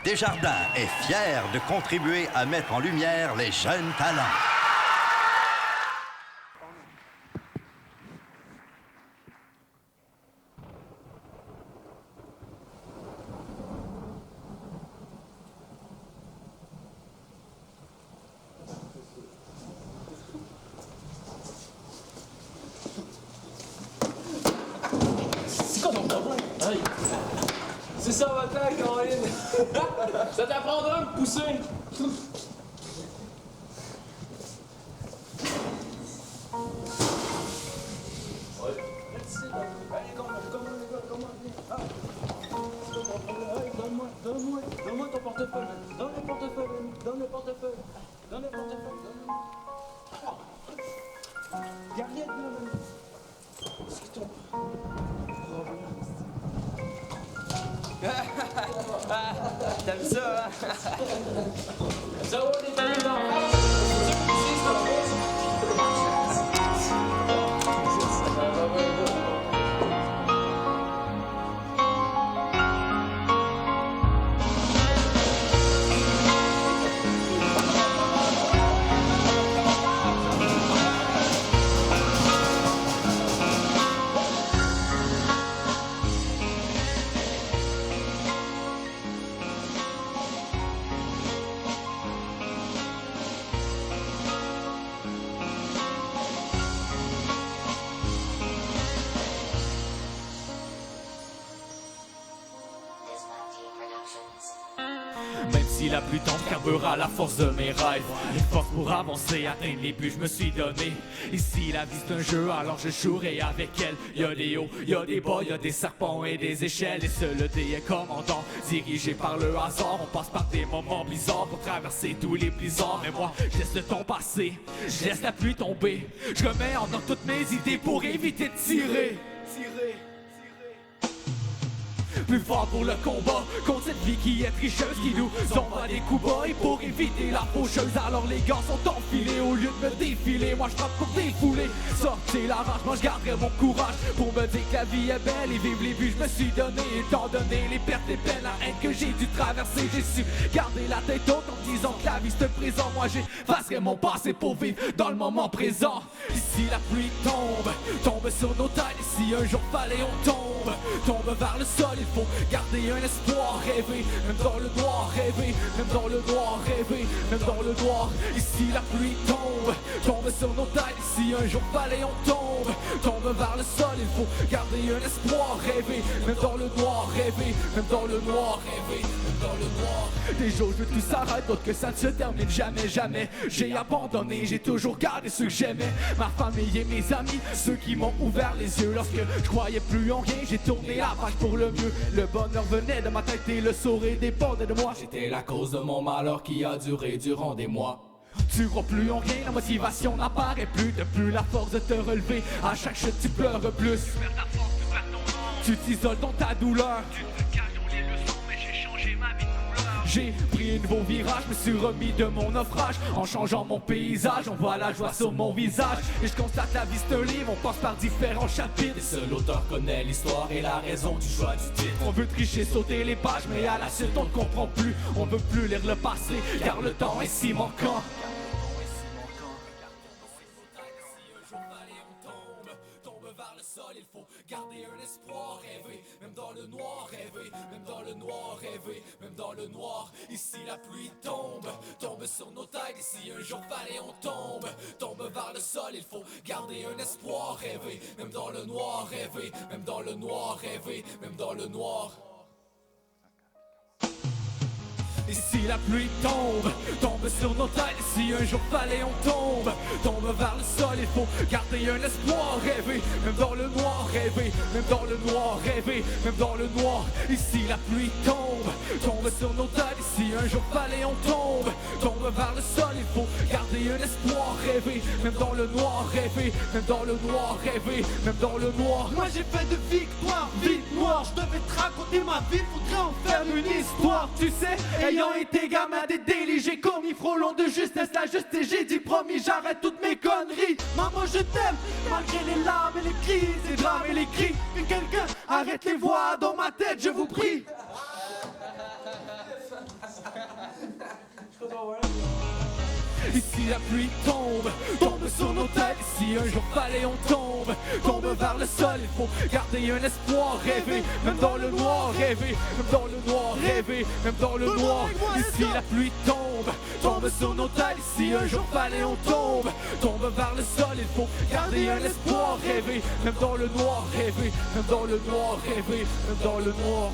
Desjardins est fier de contribuer à mettre en lumière les jeunes talents. C'est quoi ton problème? Hey. C'est ça votre temps, Caroline. Ça t'apprendra à me pousser. Donne-moi ton portefeuille. Donne le portefeuille. Donne le portefeuille. Donne le portefeuille. Gardien de la c'est ton T'aimes ça, hein? Ça va, les belles enfants? Même si la pluie tombe, carbure à la force de mes rêves. Les forces pour avancer, atteindre les buts, je me suis donné. Ici la vie c'est un jeu, alors je jouerai avec elle. Y'a des hauts, y'a des bas, y'a des serpents et des échelles. Et seul le dé est commandant, dirigé par le hasard. On passe par des moments bizarres pour traverser tous les blizzards. Mais moi, je laisse le temps passer, je laisse la pluie tomber. Je remets en ordre toutes mes idées pour éviter de tirer. Plus fort pour le combat contre cette vie qui est tricheuse, qui nous envoie des coups bas. Et pour éviter la faucheuse, alors les gars sont enfilés. Au lieu de me défiler, moi je frappe pour défouler. Sortez la rage, moi je garderai mon courage pour me dire que la vie est belle et vivre les buts je me suis donné. Étant donné les pertes et peines, la haine que j'ai dû traverser, j'ai su garder la tête haute en disant que la vie c'est présent. Moi j'effacerai mon passé pour vivre dans le moment présent. Ici la pluie tombe sur nos têtes. Et si un jour fallait on tombe vers le sol, il faut garder un espoir, rêver, même dans le noir, rêver, même dans le noir, rêver, même dans le noir. Ici la pluie tombe sur nos têtes. Et si un jour fallait on tombe vers le sol, il faut garder un espoir, rêver, même dans le noir, rêver, même dans le noir, rêver, même dans le noir. Des jours je veux que tout s'arrête, d'autres que ça ne se termine jamais, jamais. J'ai abandonné, j'ai toujours gardé ceux que j'aimais, ma famille et mes amis, ceux qui m'ont ouvert les yeux lorsque je croyais plus en rien. J'ai tourné la page pour le mieux. Le bonheur venait de ma tête et le sourire dépendait de moi. J'étais la cause de mon malheur qui a duré durant des mois. Tu crois plus en rien, la motivation n'apparaît plus. De plus la force de te relever, à chaque chute tu pleures plus. Tu perds ta force, tu perds ton nom. Tu t'isoles dans ta douleur. Tu te caches dans les leçons, mais j'ai changé ma vie de couleur. J'ai pris un nouveau virage, me suis remis de mon naufrage. En changeant mon paysage, on voit la joie sur mon visage. Et je constate la vie c'est un livre, on passe par différents chapitres. Et seul l'auteur connaît l'histoire et la raison du choix du titre. On veut tricher, sauter les pages, mais à la suite on ne comprend plus. On veut plus lire le passé, car le temps est si manquant. Vers le sol, il faut garder un espoir, rêver, même dans le noir, rêver, même dans le noir, rêver, même dans le noir. Ici la pluie tombe sur nos têtes. Et si un jour fallait on tombe vers le sol, il faut garder un espoir, rêver, même dans le noir, rêver, même dans le noir, rêver, même dans le noir. Et si la pluie tombe sur nos têtes. Et si un jour fallait on tombe vers le sol, il faut garder un espoir, rêver, même dans le noir, rêver, même dans le noir, rêver, même dans le noir. Ici la pluie tombe sur nos têtes. Et si un jour fallait on tombe vers le sol, il faut garder un espoir, rêver, même dans le noir, rêver, même dans le noir, rêver, même dans le noir. Moi j'ai fait de victoire, vie noire. Je devais te raconter ma vie, faudrait en faire une histoire. Tu sais, ayant été gamin des délits, j'ai commis frôlons de justesse, la justice. J'ai dit promis, j'arrête toutes mes conneries. Maman je t'aime, malgré les larmes et les cris, les drames et les cris. Que quelqu'un arrête les voix dans ma tête, je vous prie. Ici la pluie tombe, tombe sur nos têtes. Si un jour fallait on tombe, tombe vers le sol. Il faut garder un espoir, rêver, même dans le noir, rêver, même dans le noir, rêver, même dans le noir. Ici la pluie tombe, tombe sur nos têtes. Si un jour fallait on tombe, tombe vers le sol. Il faut garder un espoir, rêver, même dans le noir, rêver, même dans le noir, rêver, même dans le noir.